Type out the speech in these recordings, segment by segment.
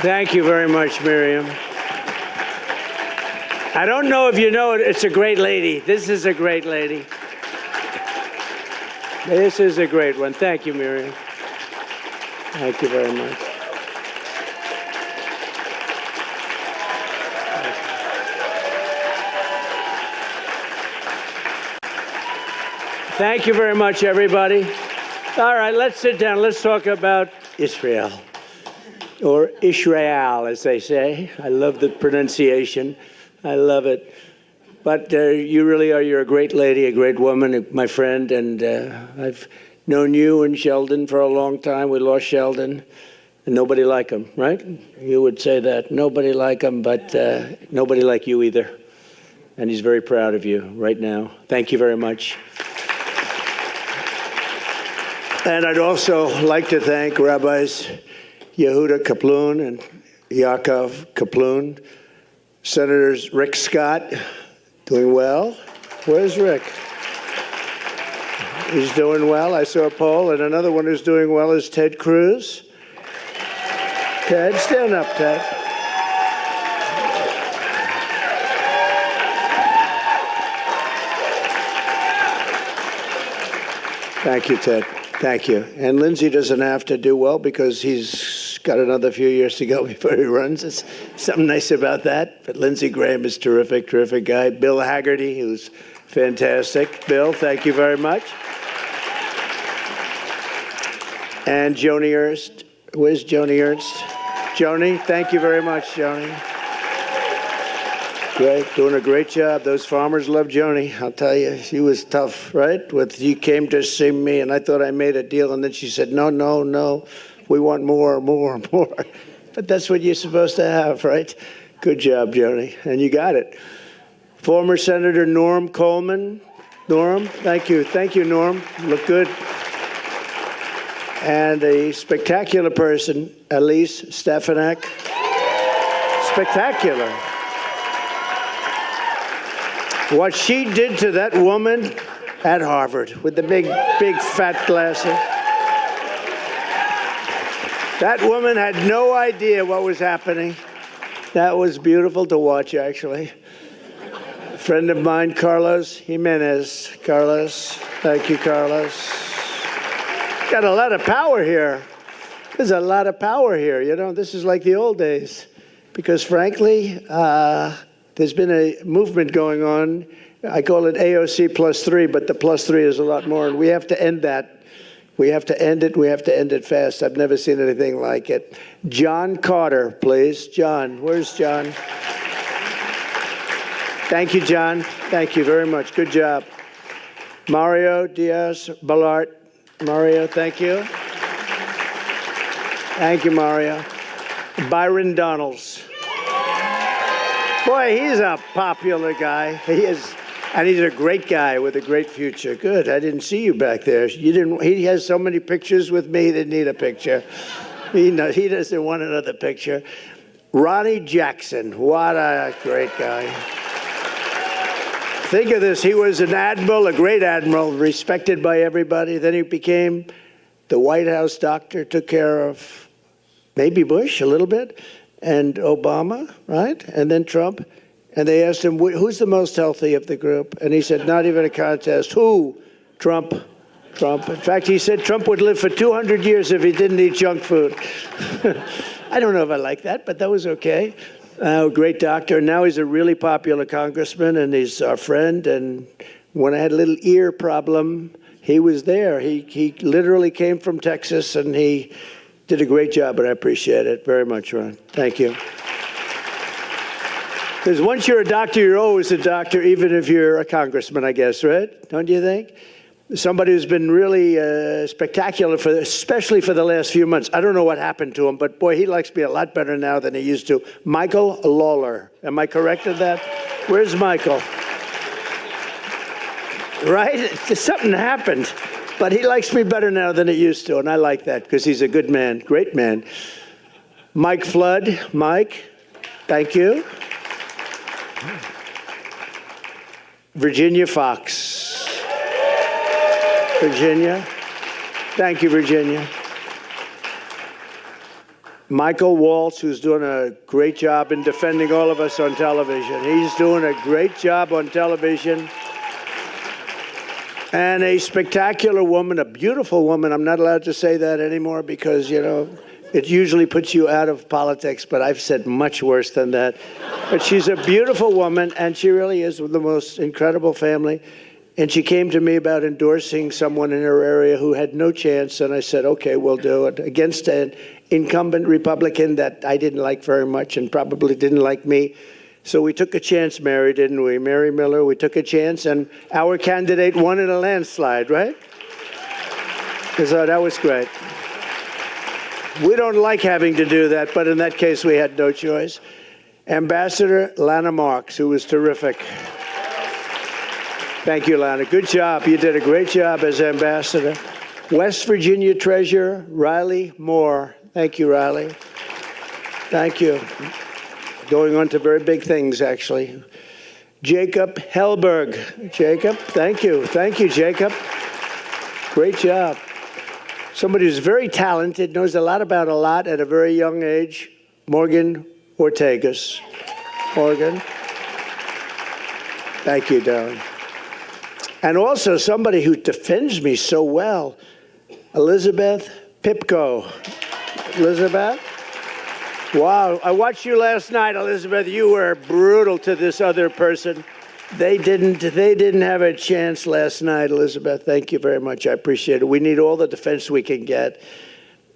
Thank you very much, Miriam. I don't know if you know it, it's a great lady. This is a great lady. This is a great one. Thank you, Miriam. Thank you very much. Thank you very much, everybody. All right, let's sit down. Let's talk about Israel, or Israel, as they say. I love the pronunciation. I love it. But you really are. You're a great lady, a great woman, my friend. And I've known you and Sheldon for a long time. We lost Sheldon. And nobody like him, right? You would say that. Nobody like him, but nobody like you either. And he's very proud of you right now. Thank you very much. And I'd also like to thank Rabbis Yehuda Kaplun and Yaakov Kaplun, Senators Rick Scott, doing well. Where's Rick? He's doing well. I saw a poll, and another one who's doing well is Ted Cruz. Ted, stand up, Ted. Thank you, Ted. Thank you. And Lindsey doesn't have to do well because he's got another few years to go before he runs. It's something nice about that. But Lindsey Graham is terrific, terrific guy. Bill Hagerty, who's fantastic. Bill, thank you very much. And Joni Ernst. Where's Joni Ernst? Joni, thank you very much, Joni. Great, doing a great job. Those farmers love Joni. I'll tell you, she was tough, right? She came to see me, and I thought I made a deal, and then she said, no, no, no, we want more, more, more. But that's what you're supposed to have, right? Good job, Joni, and you got it. Former Senator Norm Coleman. Norm, thank you. Thank you, Norm. Look good. And a spectacular person, Elise Stefanik. Spectacular. What she did to that woman at Harvard with the big, big fat glasses. That woman had no idea what was happening. That was beautiful to watch, actually. A friend of mine, Carlos Jimenez. Carlos, thank you, Carlos. Got a lot of power here. There's a lot of power here. You know, this is like the old days. Because frankly, there's been a movement going on. I call it AOC +3, but the +3 is a lot more, and we have to end that. We have to end it. We have to end it fast. I've never seen anything like it. John Carter, please. John, where's John? Thank you, John. Thank you very much. Good job. Mario Diaz-Balart. Mario, thank you. Thank you, Mario. Byron Donalds. Boy, he's a popular guy. He is, and he's a great guy with a great future. Good. I didn't see you back there. You didn't. He has so many pictures with me. He didn't need a picture. He doesn't want another picture. Ronnie Jackson. What a great guy. Think of this. He was an admiral, a great admiral, respected by everybody. Then he became the White House doctor, took care of maybe Bush a little bit, and Obama, right? And then Trump. And they asked him, who's the most healthy of the group? And he said, not even a contest. Who? Trump. Trump. In fact, he said Trump would live for 200 years if he didn't eat junk food. I don't know if I like that, but that was okay. Great doctor. And now he's a really popular congressman, and he's our friend. And when I had a little ear problem, he was there. He literally came from Texas, and he did a great job, and I appreciate it very much, Ron. Thank you. Because once you're a doctor, you're always a doctor, even if you're a congressman, I guess, right? Don't you think? Somebody who's been really spectacular, especially for the last few months. I don't know what happened to him, but boy, he likes me a lot better now than he used to. Michael Lawler. Am I correct in that? Where's Michael? Right? Something happened. But he likes me better now than he used to, and I like that because he's a good man, great man. Mike Flood. Mike, thank you. Virginia Fox. Virginia. Thank you, Virginia. Michael Waltz, who's doing a great job in defending all of us on television. He's doing a great job on television. And a spectacular woman, a beautiful woman. I'm not allowed to say that anymore because, you know, it usually puts you out of politics, but I've said much worse than that. But she's a beautiful woman, and she really is the most incredible family. And she came to me about endorsing someone in her area who had no chance, and I said, okay, we'll do it, against an incumbent Republican that I didn't like very much and probably didn't like me. So we took a chance, Mary, didn't we? Mary Miller, we took a chance, and our candidate won in a landslide, right? So that was great. We don't like having to do that, but in that case, we had no choice. Ambassador Lana Marks, who was terrific. Thank you, Lana. Good job. You did a great job as ambassador. West Virginia Treasurer Riley Moore. Thank you, Riley. Thank you. Going on to very big things, actually. Jacob Hellberg. Jacob, thank you. Thank you, Jacob. Great job. Somebody who's very talented, knows a lot about a lot at a very young age. Morgan Ortegas. Morgan. Thank you, darling. And also somebody who defends me so well, Elizabeth Pipko. Elizabeth? Wow, I watched you last night, Elizabeth. You were brutal to this other person. They didn't have a chance last night, Elizabeth. Thank you very much. I appreciate it. We need all the defense we can get.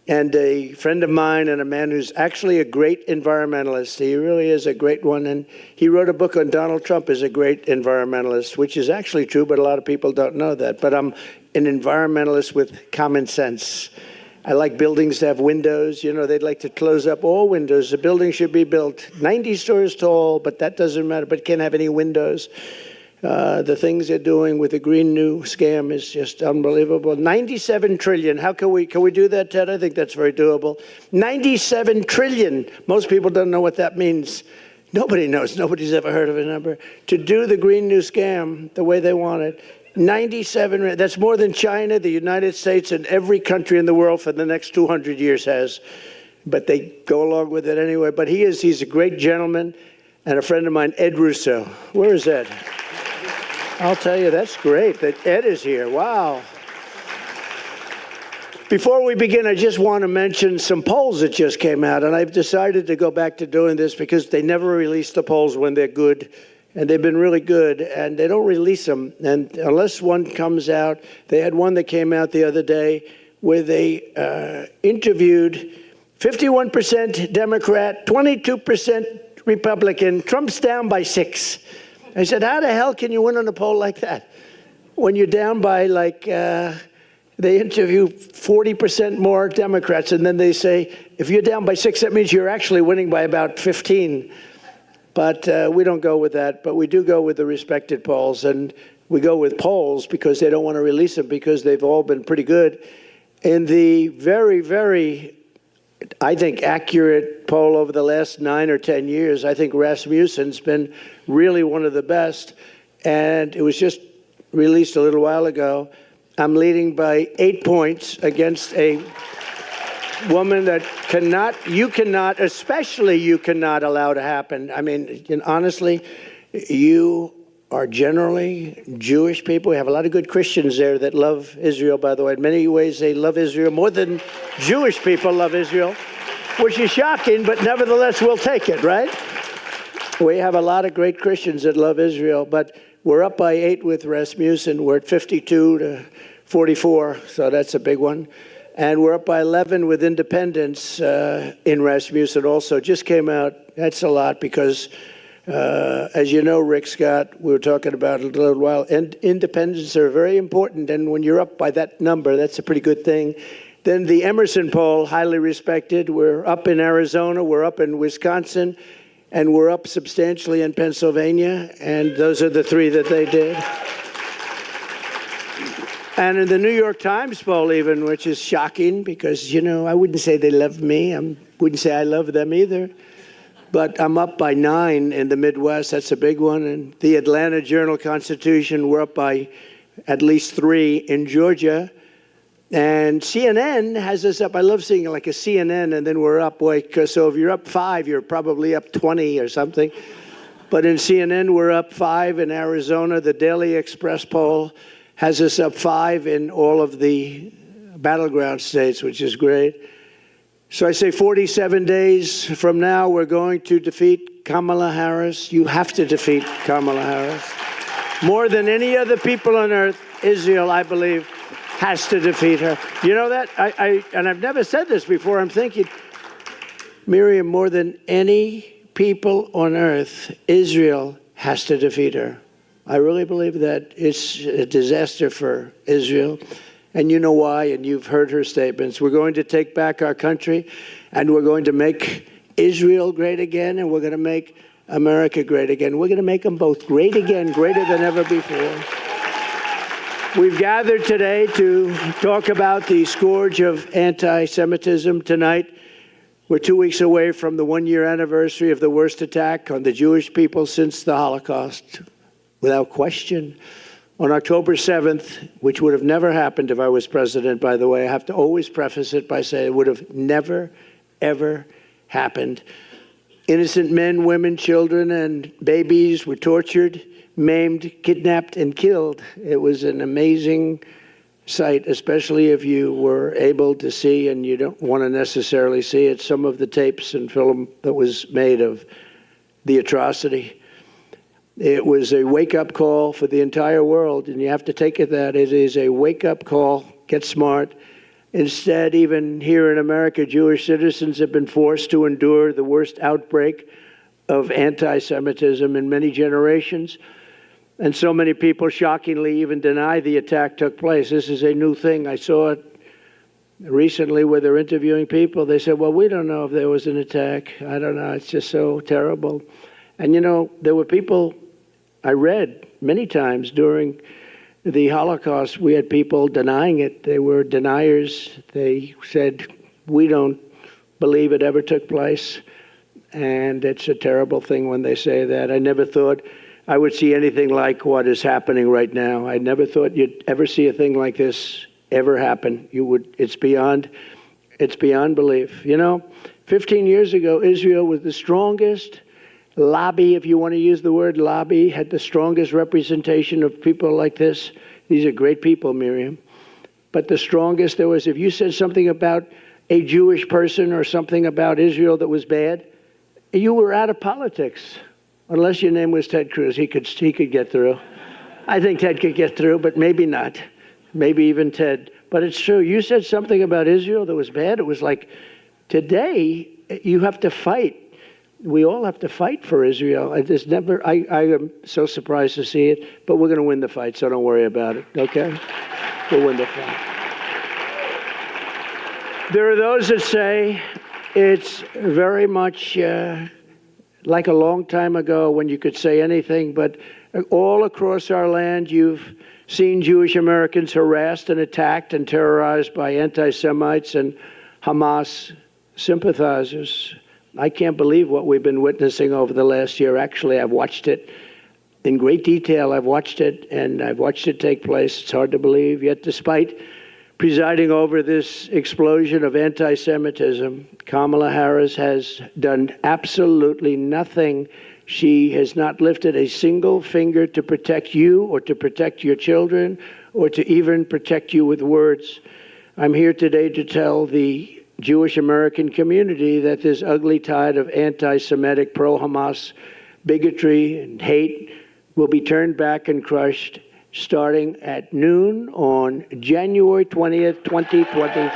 And a friend of mine and a man who's actually a great environmentalist. He really is a great one. And he wrote a book on Donald Trump as a great environmentalist, which is actually true, but a lot of people don't know that. But I'm an environmentalist with common sense. I like buildings to have windows. You know, they'd like to close up all windows. The building should be built 90 stories tall, but that doesn't matter, but it can't have any windows. The things they're doing with the Green New scam is just unbelievable. 97 trillion. How can we do that, Ted? I think that's very doable. 97 trillion. Most people don't know what that means. Nobody knows. Nobody's ever heard of a number. To do the Green New scam the way they want it. 97, that's more than China, the United States, and every country in the world for the next 200 years has. But they go along with it anyway. But he's a great gentleman and a friend of mine, Ed Russo. Where is Ed? I'll tell you, that's great that Ed is here. Wow. Before we begin, I just want to mention some polls that just came out. And I've decided to go back to doing this because they never release the polls when they're good. And they've been really good, and they don't release them. And unless one comes out, they had one that came out the other day where they interviewed 51% Democrat, 22% Republican. Trump's down by 6. I said, how the hell can you win on a poll like that? When you're down by, like, they interview 40% more Democrats, and then they say, if you're down by 6, that means you're actually winning by about 15. But we don't go with that, but we do go with the respected polls, and we go with polls because they don't want to release them because they've all been pretty good. In the very, very, I think, accurate poll over the last 9 or 10 years, I think Rasmussen's been really one of the best, and it was just released a little while ago. I'm leading by 8 points against a woman that you cannot allow to happen. I mean, honestly, you are generally Jewish people. We have a lot of good Christians there that love Israel, by the way. In many ways, they love Israel more than Jewish people love Israel, which is shocking, but nevertheless, we'll take it, right? We have a lot of great Christians that love Israel, but we're up by 8 with Rasmussen. We're at 52 to 44, so that's a big one. And we're up by 11 with independents in Rasmussen also. Just came out. That's a lot because, as you know, Rick Scott, we were talking about it a little while, and independents are very important. And when you're up by that number, that's a pretty good thing. Then the Emerson poll, highly respected. We're up in Arizona. We're up in Wisconsin. And we're up substantially in Pennsylvania. And those are the 3 that they did. And in the New York Times poll even, which is shocking because, I wouldn't say they love me. I wouldn't say I love them either. But I'm up by 9 in the Midwest. That's a big one. And the Atlanta Journal-Constitution, we're up by at least 3 in Georgia. And CNN has us up. I love seeing like a CNN, and then we're up. So if you're up 5, you're probably up 20 or something. But in CNN, we're up 5. In Arizona, the Daily Express poll has us up 5 in all of the battleground states, which is great. So I say 47 days from now, we're going to defeat Kamala Harris. You have to defeat Kamala Harris. More than any other people on earth, Israel, I believe, has to defeat her. You know that? And I've never said this before. I'm thinking, Miriam, more than any people on earth, Israel has to defeat her. I really believe that it's a disaster for Israel. And you know why, and you've heard her statements. We're going to take back our country, and we're going to make Israel great again, and we're going to make America great again. We're going to make them both great again, greater than ever before. We've gathered today to talk about the scourge of anti-Semitism. Tonight, we're 2 weeks away from the 1-year anniversary of the worst attack on the Jewish people since the Holocaust, without question. On October 7th, which would have never happened if I was president, by the way, I have to always preface it by saying it would have never, ever happened. Innocent men, women, children, and babies were tortured, maimed, kidnapped, and killed. It was an amazing sight, especially if you were able to see, and you don't want to necessarily see it, some of the tapes and film that was made of the atrocity. It was a wake-up call for the entire world, and you have to take it that it is a wake-up call. Get smart. Instead, even here in America, Jewish citizens have been forced to endure the worst outbreak of anti-Semitism in many generations. And so many people shockingly even deny the attack took place. This is a new thing. I saw it recently where they're interviewing people. They said, well, we don't know if there was an attack. I don't know. It's just so terrible. And, you know, there were people I read many times during the Holocaust. We had people denying it. They were deniers. They said, we don't believe it ever took place. And it's a terrible thing when they say that. I never thought I would see anything like what is happening right now. I never thought you'd ever see a thing like this ever happen. It's beyond belief. You know, 15 years ago, Israel was the strongest lobby, if you want to use the word lobby, had the strongest representation of people like this. These are great people, Miriam. But the strongest there was, if you said something about a Jewish person or something about Israel that was bad, you were out of politics. Unless your name was Ted Cruz, he could get through. I think Ted could get through, but maybe not. Maybe even Ted. But it's true. You said something about Israel that was bad. It was like, today, you have to fight. We all have to fight for Israel. I am so surprised to see it, but we're going to win the fight, so don't worry about it, okay? We'll win the fight. There are those that say it's very much like a long time ago when you could say anything, but all across our land, you've seen Jewish Americans harassed and attacked and terrorized by anti-Semites and Hamas sympathizers. I can't believe what we've been witnessing over the last year. Actually, I've watched it in great detail. I've watched it, and I've watched it take place. It's hard to believe. Yet, despite presiding over this explosion of anti-Semitism, Kamala Harris has done absolutely nothing. She has not lifted a single finger to protect you or to protect your children or to even protect you with words. I'm here today to tell the Jewish American community that this ugly tide of anti-Semitic, pro-Hamas bigotry and hate will be turned back and crushed starting at noon on January 20th, 2025.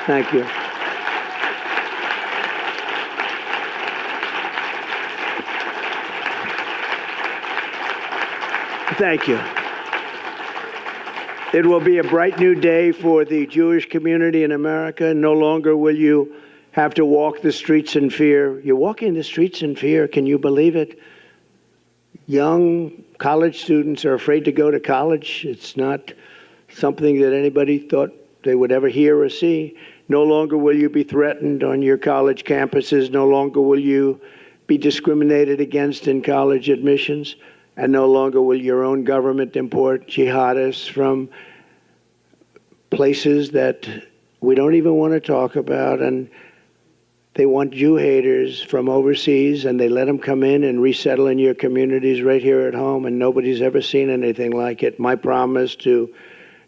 Thank you. Thank you. It will be a bright new day for the Jewish community in America. No longer will you have to walk the streets in fear. You're walking the streets in fear. Can you believe it? Young college students are afraid to go to college. It's not something that anybody thought they would ever hear or see. No longer will you be threatened on your college campuses. No longer will you be discriminated against in college admissions. And no longer will your own government import jihadists from places that we don't even want to talk about. And they want Jew haters from overseas, and they let them come in and resettle in your communities right here at home, and nobody's ever seen anything like it. My promise to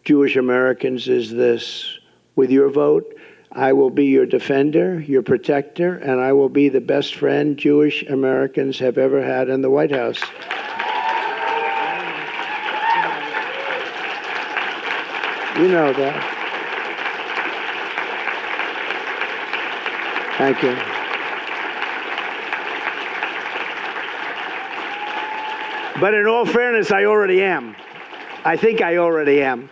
Jewish Americans is this: with your vote, I will be your defender, your protector, and I will be the best friend Jewish Americans have ever had in the White House. You know that. Thank you. But in all fairness, I already am. I think I already am.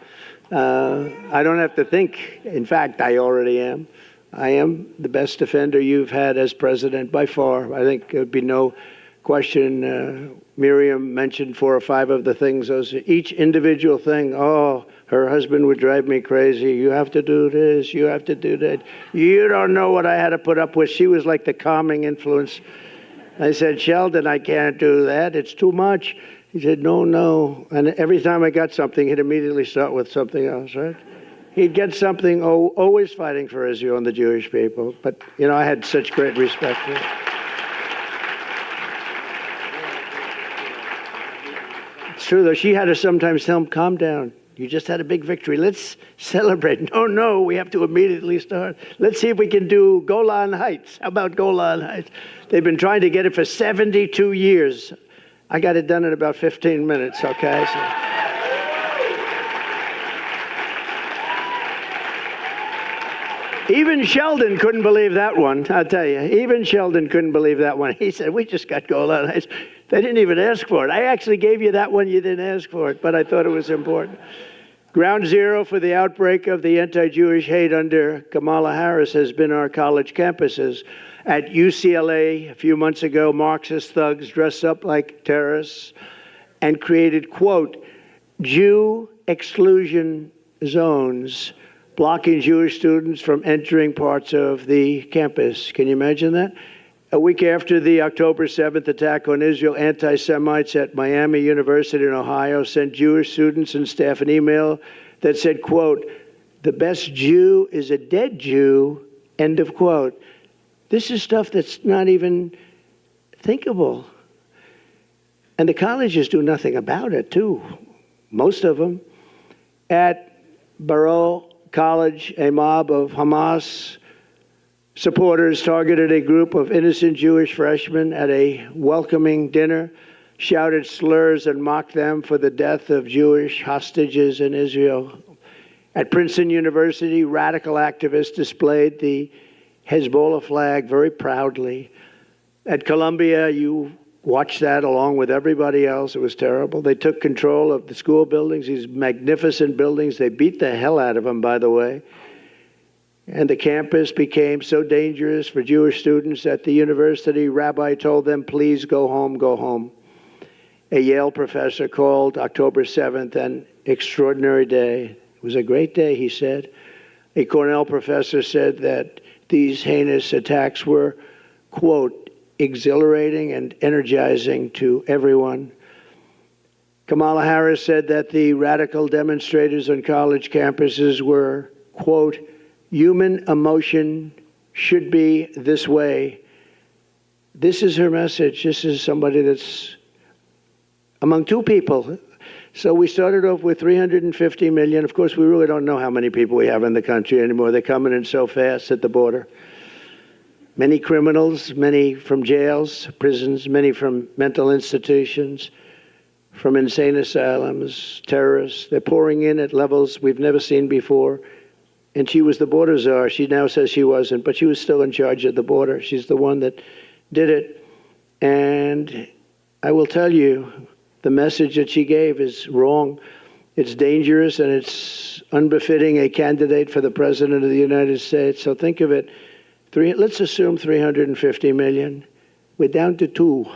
I don't have to think. In fact, I already am. I am the best defender you've had as president by far. I think there'd be no question. Miriam mentioned 4 or 5 of the things. Those, each individual thing. Oh, her husband would drive me crazy. You have to do this. You have to do that. You don't know what I had to put up with. She was like the calming influence. I said, Sheldon, I can't do that. It's too much. He said, no. And every time I got something, he'd immediately start with something else, right? He'd get something, always fighting for Israel and the Jewish people. But, I had such great respect for him. It's true, though. She had to sometimes tell him, calm down. You just had a big victory. Let's celebrate. No, we have to immediately start. Let's see if we can do Golan Heights. How about Golan Heights? They've been trying to get it for 72 years. I got it done in about 15 minutes, okay? Even Sheldon couldn't believe that one, I'll tell you. Even Sheldon couldn't believe that one. He said, we just got Golan Heights. They didn't even ask for it. I actually gave you that one. You didn't ask for it, but I thought it was important. Ground zero for the outbreak of the anti-Jewish hate under Kamala Harris has been our college campuses. At UCLA a few months ago, Marxist thugs dressed up like terrorists and created, quote, Jew exclusion zones, blocking Jewish students from entering parts of the campus. Can you imagine that? A week after the October 7th attack on Israel, anti-Semites at Miami University in Ohio sent Jewish students and staff an email that said, quote, the best Jew is a dead Jew, end of quote. This is stuff that's not even thinkable. And the colleges do nothing about it, too. Most of them. At Baruch College, a mob of Hamas supporters targeted a group of innocent Jewish freshmen at a welcoming dinner, shouted slurs and mocked them for the death of Jewish hostages in Israel. At Princeton University, radical activists displayed the Hezbollah flag very proudly. At Columbia, you watched that along with everybody else. It was terrible. They took control of the school buildings, these magnificent buildings. They beat the hell out of them, by the way. And the campus became so dangerous for Jewish students that the university rabbi told them, please go home, go home. A Yale professor called October 7th an extraordinary day. It was a great day, he said. A Cornell professor said that these heinous attacks were, quote, exhilarating and energizing to everyone. Kamala Harris said that the radical demonstrators on college campuses were, quote, human emotion should be this way. This is her message. This is somebody that's among 2 people. So we started off with 350 million. Of course, we really don't know how many people we have in the country anymore. They're coming in so fast at the border. Many criminals, many from jails, prisons, many from mental institutions, from insane asylums, terrorists. They're pouring in at levels we've never seen before. And she was the border czar. She now says she wasn't, but she was still in charge of the border. She's the one that did it. And I will tell you, the message that she gave is wrong. It's dangerous, and it's unbefitting a candidate for the president of the United States. So think of it. Let's assume 350 million. We're down to 2.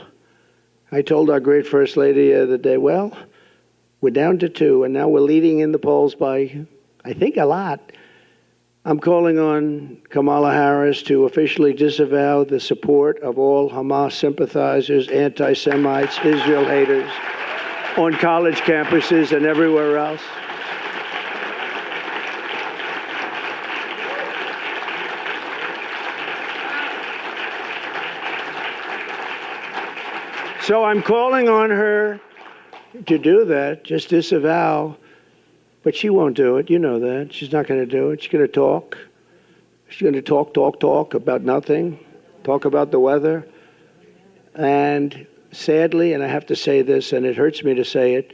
I told our great First Lady the other day, well, we're down to 2, and now we're leading in the polls by, I think, a lot. I'm calling on Kamala Harris to officially disavow the support of all Hamas sympathizers, anti-Semites, Israel haters. on college campuses and everywhere else. So I'm calling on her to do that, just disavow, but she won't do it. You know that. She's not going to do it. She's going to talk. She's going to talk about nothing, talk about the weather. And sadly, and I have to say this, and it hurts me to say it,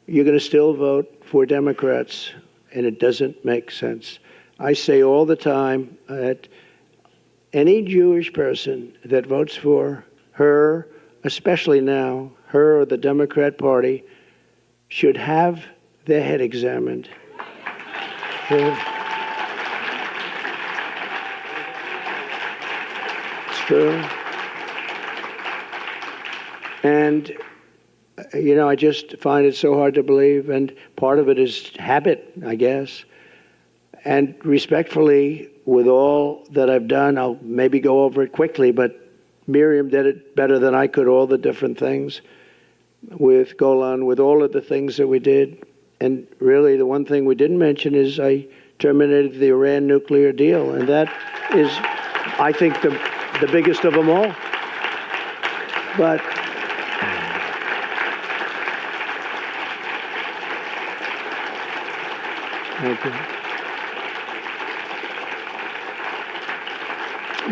you're going to still vote for Democrats, and it doesn't make sense. I say all the time that any Jewish person that votes for her, especially now, her or the Democrat Party, should have their head examined. It's true. And, you know, I just find it so hard to believe, and part of it is habit, I guess. And respectfully, with all that I've done, I'll maybe go over it quickly, but Miriam did it better than I could, all the different things with Golan, with all of the things that we did. And really, the one thing we didn't mention is I terminated the Iran nuclear deal. And that is, I think, the biggest of them all. But thank you.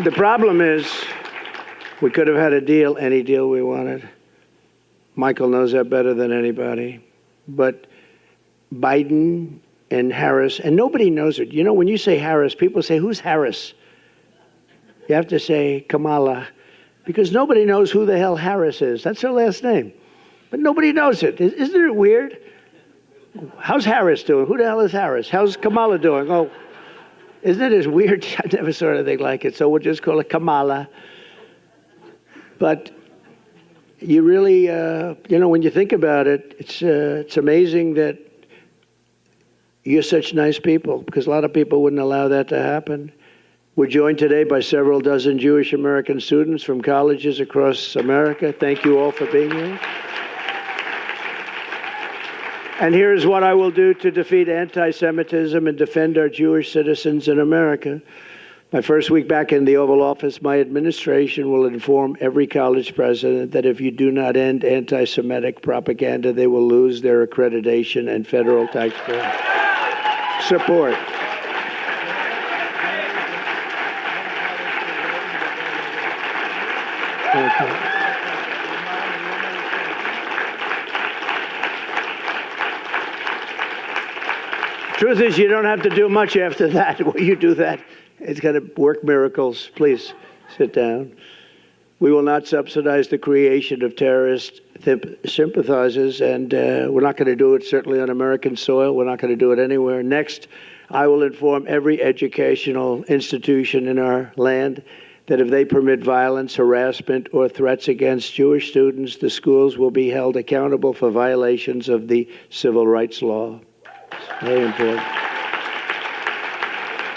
The problem is, we could have had a deal, any deal we wanted. Michael knows that better than anybody. But Biden and Harris, and nobody knows it. You know, when you say Harris, people say, who's Harris? You have to say Kamala, because nobody knows who the hell Harris is. That's her last name. But nobody knows it. Isn't it weird? How's Harris doing? Who the hell is Harris? How's Kamala doing? Oh, isn't it as weird? I never saw anything like it. So we'll just call it Kamala. But you really, you know, when you think about it, it's amazing that you're such nice people, because a lot of people wouldn't allow that to happen. We're joined today by several dozen Jewish American students from colleges across America. Thank you all for being here. And here's what I will do to defeat anti-Semitism and defend our Jewish citizens in America. My first week back in the Oval Office, my administration will inform every college president that if you do not end anti-Semitic propaganda, they will lose their accreditation and federal taxpayer support. Thank you. Truth is, you don't have to do much after that. When you do that, it's going to work miracles. Please sit down. We will not subsidize the creation of terrorist sympathizers, and we're not going to do it certainly on American soil. We're not going to do it anywhere. Next, I will inform every educational institution in our land that if they permit violence, harassment, or threats against Jewish students, the schools will be held accountable for violations of the civil rights law. It's very important.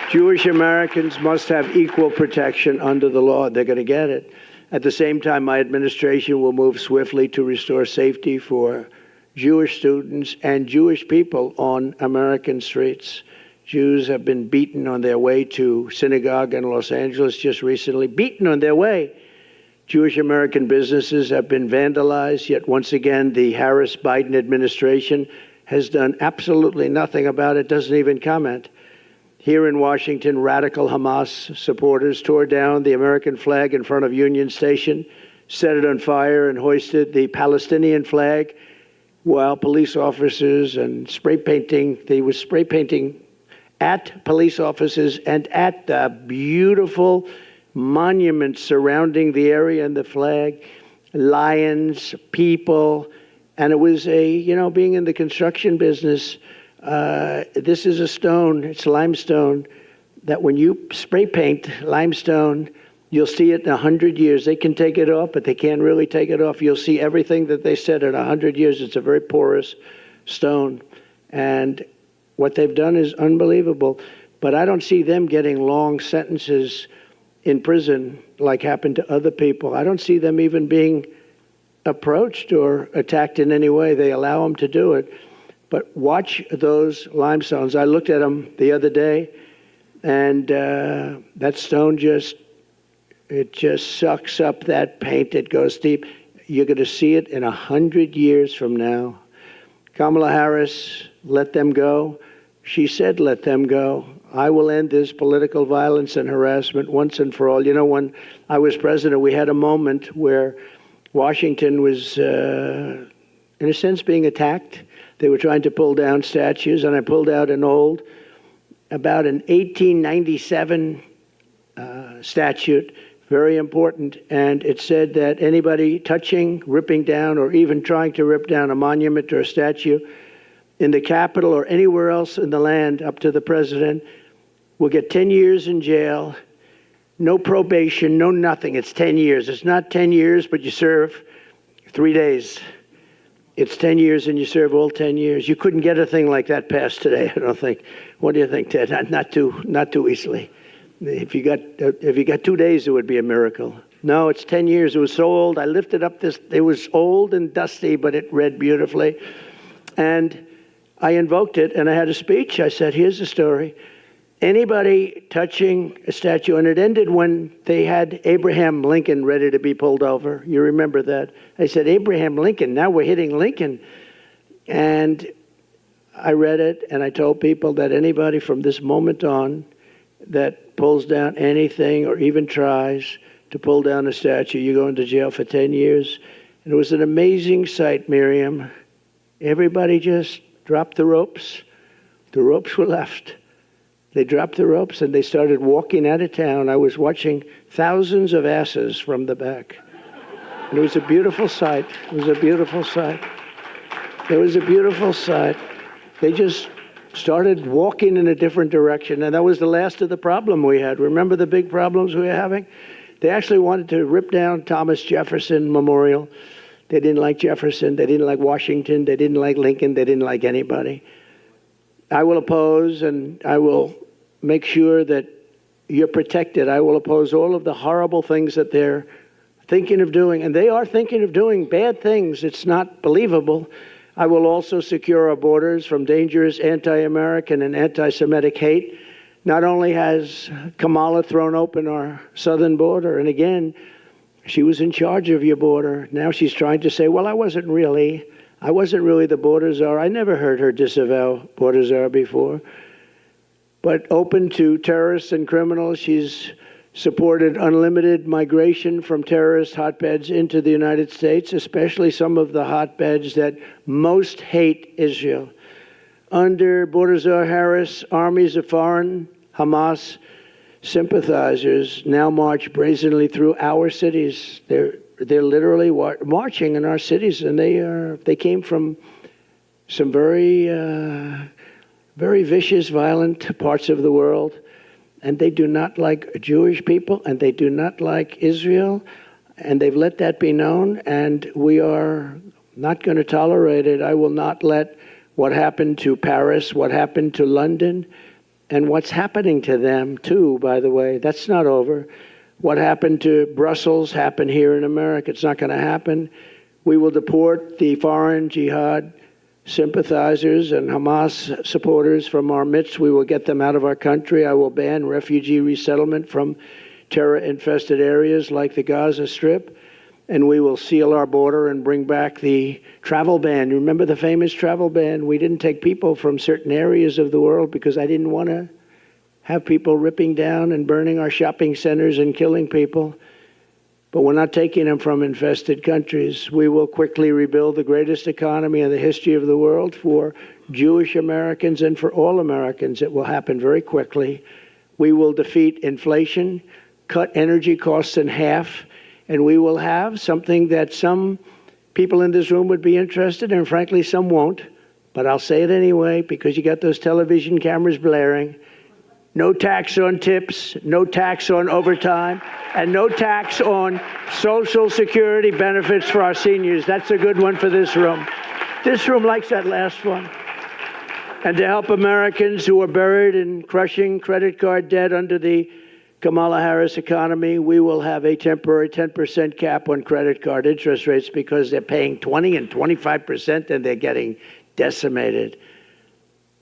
Jewish Americans must have equal protection under the law. They're going to get it. At the same time, my administration will move swiftly to restore safety for Jewish students and Jewish people on American streets. Jews have been beaten on their way to synagogue in Los Angeles just recently, beaten on their way. Jewish American businesses have been vandalized, yet once again, the Harris-Biden administration has done absolutely nothing about it, doesn't even comment. Here in Washington, radical Hamas supporters tore down the American flag in front of Union Station, set it on fire, and hoisted the Palestinian flag, while police officers and they were spray painting at police officers and at the beautiful monuments surrounding the area and the flag, lions, people, and it was being in the construction business, this is a stone, it's limestone, that when you spray paint limestone, you'll see it in 100 years. They can take it off, but they can't really take it off. You'll see everything that they said in 100 years. It's a very porous stone. And what they've done is unbelievable. But I don't see them getting long sentences in prison like happened to other people. I don't see them even being approached or attacked in any way. They allow them to do it. But watch those limestones. I looked at them the other day, and that stone just sucks up that paint. It goes deep. You're going to see it in 100 years from now. Kamala Harris, let them go. She said, let them go. I will end this political violence and harassment once and for all. You know, when I was president, we had a moment where Washington was, in a sense, being attacked. They were trying to pull down statues, and I pulled out about an 1897 statute, very important, and it said that anybody touching, ripping down, or even trying to rip down a monument or a statue in the Capitol or anywhere else in the land up to the president will get 10 years in jail, no probation, no nothing. It's 10 years. It's not 10 years, but you serve 3 days. It's 10 years and you serve all 10 years. You couldn't get a thing like that passed today, I don't think. What do you think, Ted? Not too easily. If you got 2 days, it would be a miracle. No, it's 10 years. It was so old. I lifted up this. It was old and dusty, but it read beautifully. And I invoked it, and I had a speech. I said, here's the story. Anybody touching a statue, and it ended when they had Abraham Lincoln ready to be pulled over. You remember that? I said, Abraham Lincoln, now we're hitting Lincoln. And I read it, and I told people that anybody from this moment on that pulls down anything or even tries to pull down a statue, you go into jail for 10 years. And it was an amazing sight, Miriam. Everybody just dropped the ropes. The ropes were left. They dropped the ropes and they started walking out of town. I was watching thousands of asses from the back. And it was a beautiful sight. It was a beautiful sight. It was a beautiful sight. They just started walking in a different direction. And that was the last of the problem we had. Remember the big problems we were having? They actually wanted to rip down Thomas Jefferson Memorial. They didn't like Jefferson. They didn't like Washington. They didn't like Lincoln. They didn't like anybody. I will oppose, and I will make sure that you're protected. I will oppose all of the horrible things that they're thinking of doing, and they are thinking of doing bad things. It's not believable. I will also secure our borders from dangerous anti-American and anti-Semitic hate. Not only has Kamala thrown open our southern border, and again, she was in charge of your border. Now she's trying to say, well, I wasn't really the border czar. I never heard her disavow border czar before. But open to terrorists and criminals, she's supported unlimited migration from terrorist hotbeds into the United States, especially some of the hotbeds that most hate Israel. Under border czar Harris, armies of foreign Hamas sympathizers now march brazenly through our cities. They're literally marching in our cities, and they came from some very vicious, violent parts of the world, and they do not like Jewish people, and they do not like Israel, and they've let that be known, and we are not going to tolerate it. I will not let what happened to Paris, what happened to London, and what's happening to them, too, by the way. That's not over. What happened to Brussels happened here in America. It's not going to happen. We will deport the foreign jihad sympathizers and Hamas supporters from our midst. We will get them out of our country. I will ban refugee resettlement from terror-infested areas like the Gaza Strip. And we will seal our border and bring back the travel ban. Remember the famous travel ban? We didn't take people from certain areas of the world because I didn't want to have people ripping down and burning our shopping centers and killing people. But we're not taking them from infested countries. We will quickly rebuild the greatest economy in the history of the world for Jewish Americans and for all Americans. It will happen very quickly. We will defeat inflation, cut energy costs in half, and we will have something that some people in this room would be interested in, and frankly, some won't. But I'll say it anyway because you got those television cameras blaring. No tax on tips, no tax on overtime, and no tax on Social Security benefits for our seniors. That's a good one for this room. This room likes that last one. And to help Americans who are buried in crushing credit card debt under the Kamala Harris economy, we will have a temporary 10% cap on credit card interest rates because they're paying 20 and 25% and they're getting decimated.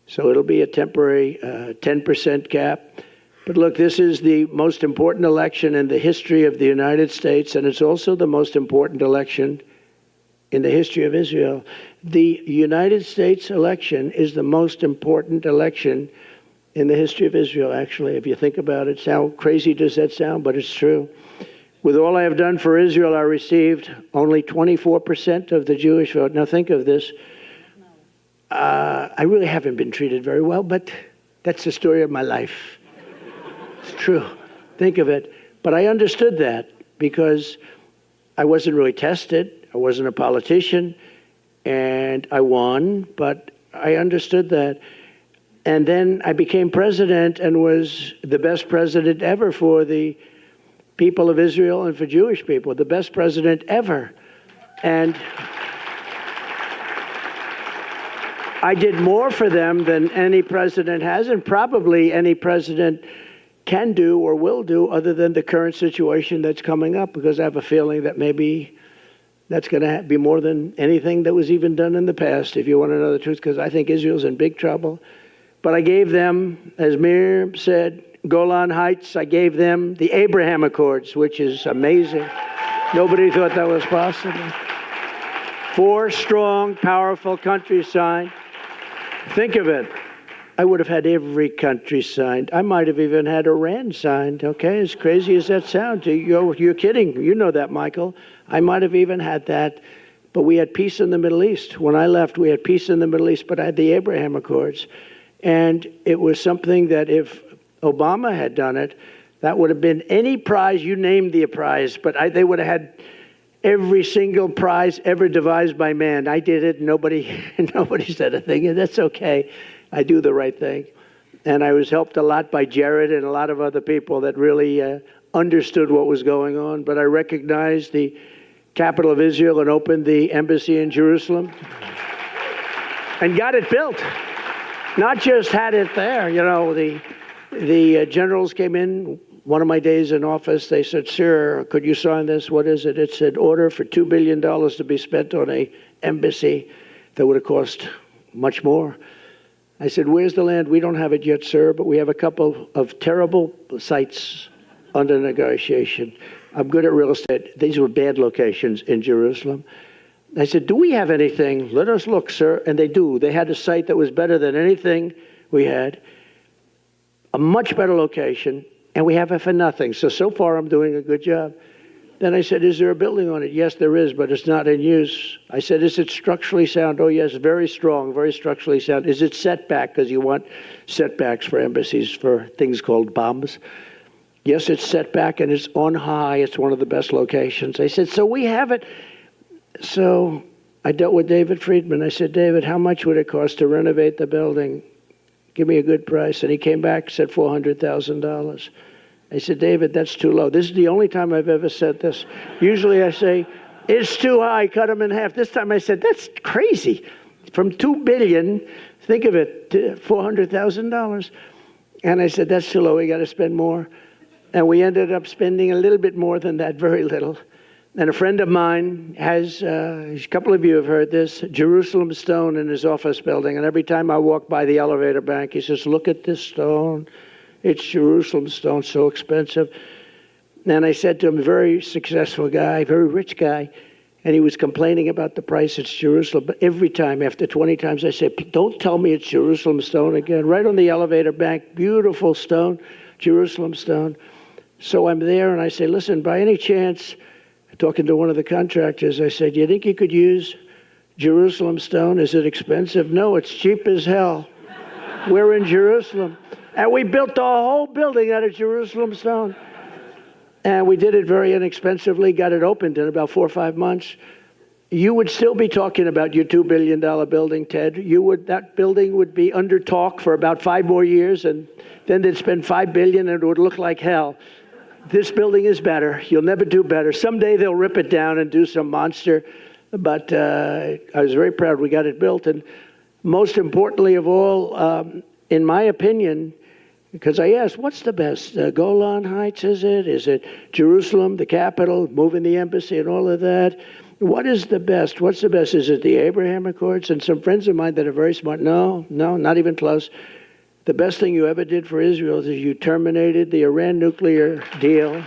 So it'll be a temporary 10% cap. But look, this is the most important election in the history of the United States, and it's also the most important election in the history of Israel. The United States election is the most important election in the history of Israel, actually, if you think about it. How crazy does that sound? But it's true. With all I have done for Israel, I received only 24% of the Jewish vote. Now think of this. I really haven't been treated very well, but that's the story of my life. It's true. Think of it. But I understood that because I wasn't really tested. I wasn't a politician, and I won, but I understood that. And then I became president and was the best president ever for the people of Israel and for Jewish people, the best president ever. And I did more for them than any president has, and probably any president can do or will do, other than the current situation that's coming up, because I have a feeling that maybe that's going to be more than anything that was even done in the past, if you want to know the truth, because I think Israel's in big trouble. But I gave them, as Mir said, Golan Heights. I gave them the Abraham Accords, which is amazing. Nobody thought that was possible. 4 strong, powerful countries signed. Think of it. I would have had every country signed. I might have even had Iran signed, okay? As crazy as that sounds. You're kidding. You know that, Michael. I might have even had that. But we had peace in the Middle East. When I left, we had peace in the Middle East, but I had the Abraham Accords. And it was something that if Obama had done it, that would have been any prize, you named the prize, but they would have had every single prize ever devised by man. I did it, nobody said a thing, and that's okay. I do the right thing. And I was helped a lot by Jared and a lot of other people that really understood what was going on. But I recognized the capital of Israel and opened the embassy in Jerusalem and got it built. Not just had it there, you know, the generals came in, one of my days in office, they said, "Sir, could you sign this? What is it?" It said, "Order for $2 billion to be spent on an embassy that would have cost much more." I said, "Where's the land?" "We don't have it yet, sir, but we have a couple of terrible sites under negotiation." I'm good at real estate. These were bad locations in Jerusalem. I said, "Do we have anything? Let us look, sir." And they do. They had a site that was better than anything we had, a much better location, and we have it for nothing. So far I'm doing a good job. Then I said, "Is there a building on it?" "Yes, there is, but it's not in use." I said, "Is it structurally sound?" "Oh, yes, very strong, very structurally sound." "Is it setback?" Because you want setbacks for embassies for things called bombs. "Yes, it's setback, and it's on high. It's one of the best locations." I said, "So we have it." So I dealt with David Friedman. I said, "David, how much would it cost to renovate the building? Give me a good price." And he came back and said $400,000. I said, "David, that's too low." This is the only time I've ever said this. Usually I say, "It's too high, cut them in half." This time I said, "That's crazy. From $2 billion, think of it, to $400,000. And I said, "That's too low, we got to spend more." And we ended up spending a little bit more than that, very little. And a friend of mine has, a couple of you have heard this, Jerusalem stone in his office building. And every time I walk by the elevator bank, he says, "Look at this stone. It's Jerusalem stone, so expensive." And I said to him, a very successful guy, very rich guy, and he was complaining about the price. "It's Jerusalem." But every time, after 20 times, I said, "Don't tell me it's Jerusalem stone again." Right on the elevator bank, beautiful stone, Jerusalem stone. So I'm there and I say, "Listen, by any chance," talking to one of the contractors, I said, "Do you think you could use Jerusalem stone? Is it expensive?" "No, it's cheap as hell. We're in Jerusalem." And we built the whole building out of Jerusalem stone. And we did it very inexpensively, got it opened in about 4 or 5 months. You would still be talking about your $2 billion building, Ted. That building would be under talk for about 5 more years, and then they'd spend $5 billion and it would look like hell. This building is better. You'll never do better. Someday they'll rip it down and do some monster. But I was very proud we got it built. And most importantly of all, in my opinion, Because I asked, what's the best? Golan Heights, is it? Is it Jerusalem, the capital, moving the embassy and all of that? What is the best? What's the best? Is it the Abraham Accords? And some friends of mine that are very smart, no, not even close. The best thing you ever did for Israel is you terminated the Iran nuclear deal,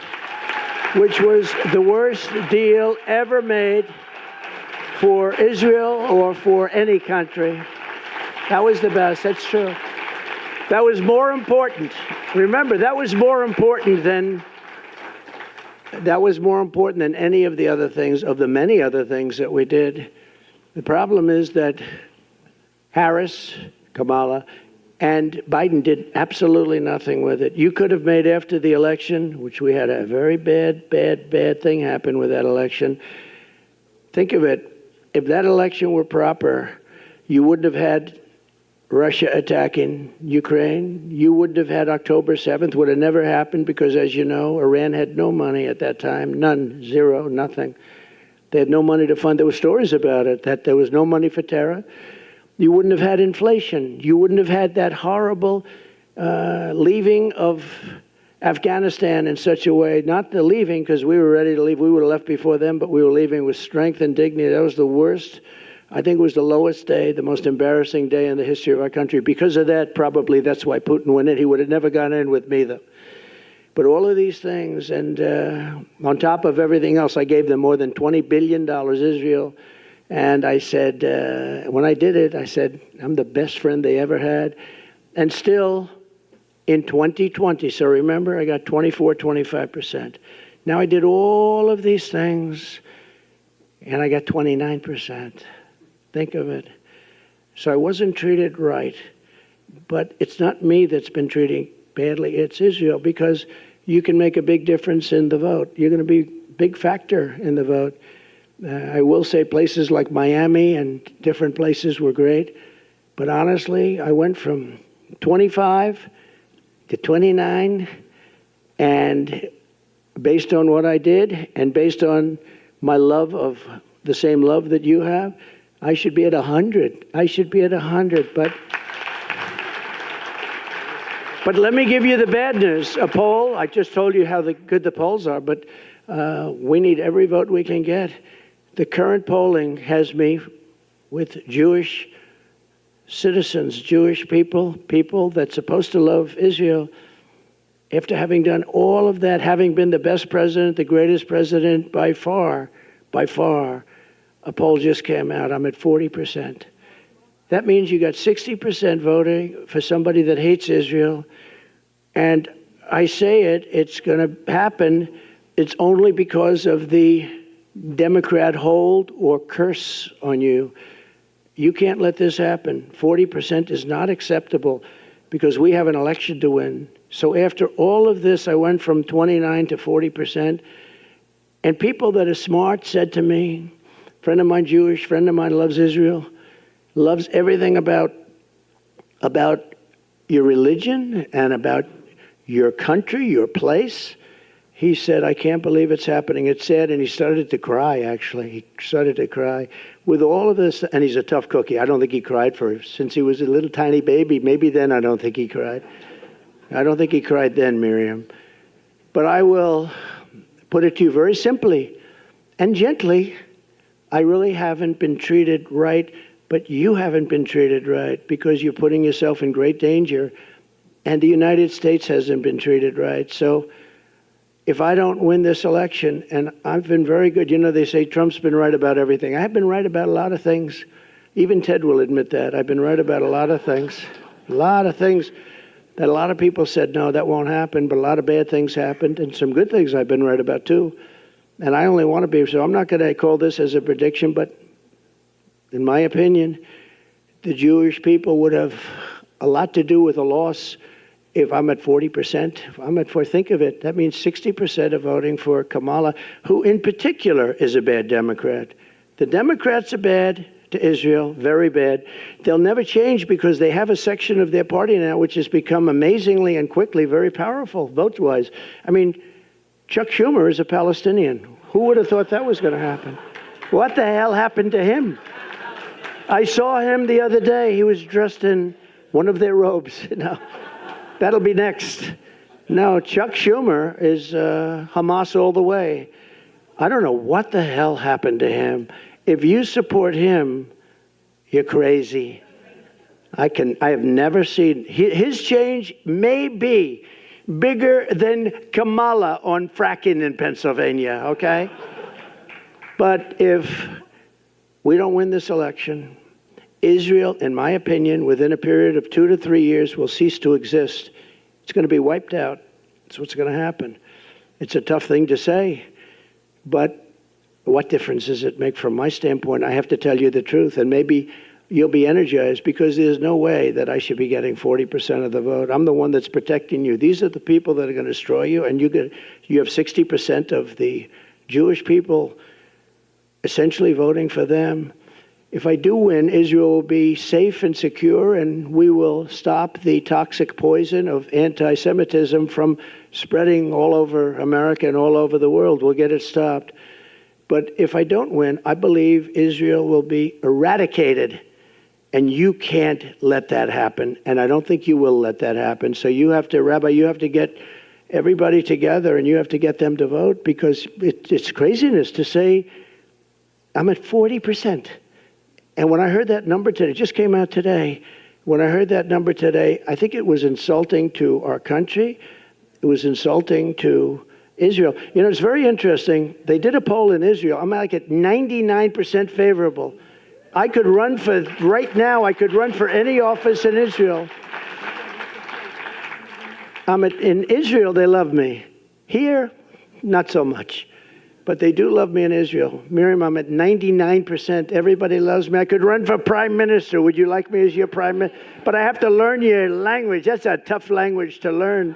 which was the worst deal ever made for Israel or for any country. That was the best. That's true. That was more important. Remember, that was more important than any of the other things, of the many other things that we did. The problem is that Harris, Kamala, and Biden did absolutely nothing with it. You could have made after the election, which we had a very bad thing happen with that election. Think of it. If that election were proper, you wouldn't have had Russia attacking Ukraine. You wouldn't have had October 7th, would have never happened because, as you know, Iran had no money at that time. None, zero, nothing. They had no money to fund. There were stories about it, that there was no money for terror. You wouldn't have had inflation. You wouldn't have had that horrible leaving of Afghanistan in such a way, not the leaving because we were ready to leave. We would have left before them, but we were leaving with strength and dignity. That was the worst. I think it was the lowest day, the most embarrassing day in the history of our country. Because of that, probably that's why Putin won it. He would have never gone in with me, though. But all of these things, and on top of everything else, I gave them more than $20 billion, Israel. And I said, when I did it, I said, I'm the best friend they ever had. And still, in 2020, so remember, I got 25%. Now I did all of these things, and I got 29%. Think of it. So I wasn't treated right. But it's not me that's been treating badly. It's Israel, because you can make a big difference in the vote. You're going to be a big factor in the vote. I will say places like Miami and different places were great. But honestly, I went from 25 to 29. And based on what I did and based on my love of the same love that you have, I should be at 100. I should be at 100. But let me give you the bad news. A poll, I just told you how good the polls are, but we need every vote we can get. The current polling has me with Jewish citizens, Jewish people that's supposed to love Israel. After having done all of that, having been the best president, the greatest president by far, a poll just came out. I'm at 40%. That means you got 60% voting for somebody that hates Israel. And I say it's going to happen. It's only because of the Democrat hold or curse on you. You can't let this happen. 40% is not acceptable because we have an election to win. So after all of this, I went from 29 to 40%. And people that are smart said to me, friend of mine, Jewish, friend of mine loves Israel, loves everything about your religion and about your country, your place. He said, I can't believe it's happening. It's sad. And he started to cry, actually. He started to cry. With all of this, and he's a tough cookie. I don't think he cried since he was a little tiny baby. Maybe then I don't think he cried. I don't think he cried then, Miriam. But I will put it to you very simply and gently. I really haven't been treated right, but you haven't been treated right because you're putting yourself in great danger, and the United States hasn't been treated right. So if I don't win this election, and I've been very good, you know, they say Trump's been right about everything. I've been right about a lot of things. Even Ted will admit that. I've been right about a lot of things that a lot of people said, no, that won't happen, but a lot of bad things happened, and some good things I've been right about too. And I only want to be, so I'm not going to call this as a prediction, but in my opinion, the Jewish people would have a lot to do with a loss if I'm at 40%. If I'm at 40%, think of it. That means 60% are voting for Kamala, who in particular is a bad Democrat. The Democrats are bad to Israel, very bad. They'll never change because they have a section of their party now which has become amazingly and quickly very powerful vote-wise. I mean, Chuck Schumer is a Palestinian. Who would have thought that was going to happen? What the hell happened to him? I saw him the other day. He was dressed in one of their robes. That'll be next. No, Chuck Schumer is Hamas all the way. I don't know what the hell happened to him. If you support him, you're crazy. I have never seen his change may be bigger than Kamala on fracking in Pennsylvania, okay? But if we don't win this election, Israel, in my opinion, within a period of 2 to 3 years, will cease to exist. It's going to be wiped out. That's what's going to happen. It's a tough thing to say, but what difference does it make from my standpoint? I have to tell you the truth, and maybe you'll be energized, because there's no way that I should be getting 40% of the vote. I'm the one that's protecting you. These are the people that are going to destroy you, and you have 60% of the Jewish people essentially voting for them. If I do win, Israel will be safe and secure, and we will stop the toxic poison of anti-Semitism from spreading all over America and all over the world. We'll get it stopped. But if I don't win, I believe Israel will be eradicated, and you can't let that happen, and I don't think you will let that happen. So you have to, Rabbi, you have to get everybody together, and you have to get them to vote, because it's craziness to say I'm at 40%. And when I heard that number today, it just came out today, when I heard that number today, I think it was insulting to our country. It was insulting to Israel. You know, it's very interesting. They did a poll in Israel. I'm like at 99% favorable. I could run for, right now, I could run for any office in Israel. In Israel, they love me. Here, not so much. But they do love me in Israel. Miriam, I'm at 99%. Everybody loves me. I could run for prime minister. Would you like me as your prime minister? But I have to learn your language. That's a tough language to learn.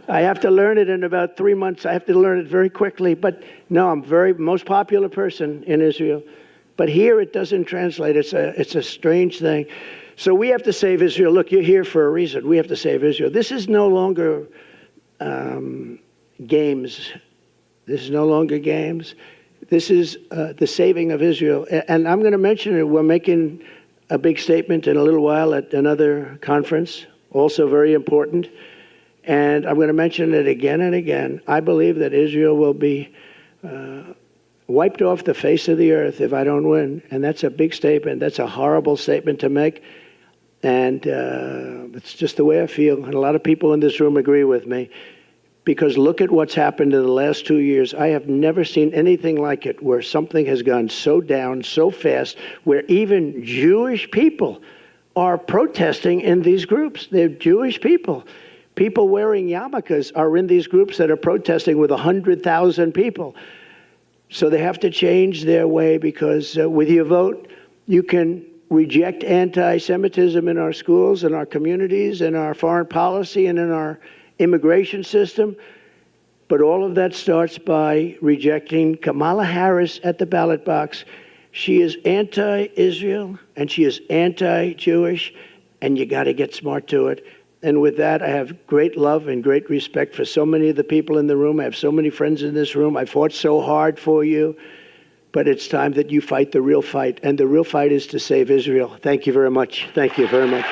I have to learn it in about 3 months. I have to learn it very quickly. But no, I'm most popular person in Israel. But here it doesn't translate. It's a strange thing. So we have to save Israel. Look, you're here for a reason. We have to save Israel. This is no longer games. This is no longer games. This is the saving of Israel. And I'm going to mention it. We're making a big statement in a little while at another conference, also very important. And I'm going to mention it again and again. I believe that Israel will be wiped off the face of the earth if I don't win. And that's a big statement. That's a horrible statement to make. And it's just the way I feel. And a lot of people in this room agree with me. Because look at what's happened in the last 2 years. I have never seen anything like it, where something has gone so down so fast, where even Jewish people are protesting in these groups. They're Jewish people. People wearing yarmulkes are in these groups that are protesting with 100,000 people. So they have to change their way, because with your vote, you can reject anti-Semitism in our schools, in our communities, in our foreign policy, and in our immigration system. But all of that starts by rejecting Kamala Harris at the ballot box. She is anti-Israel, and she is anti-Jewish, and you got to get smart to it. And with that, I have great love and great respect for so many of the people in the room. I have so many friends in this room. I fought so hard for you. But it's time that you fight the real fight. And the real fight is to save Israel. Thank you very much. Thank you very much.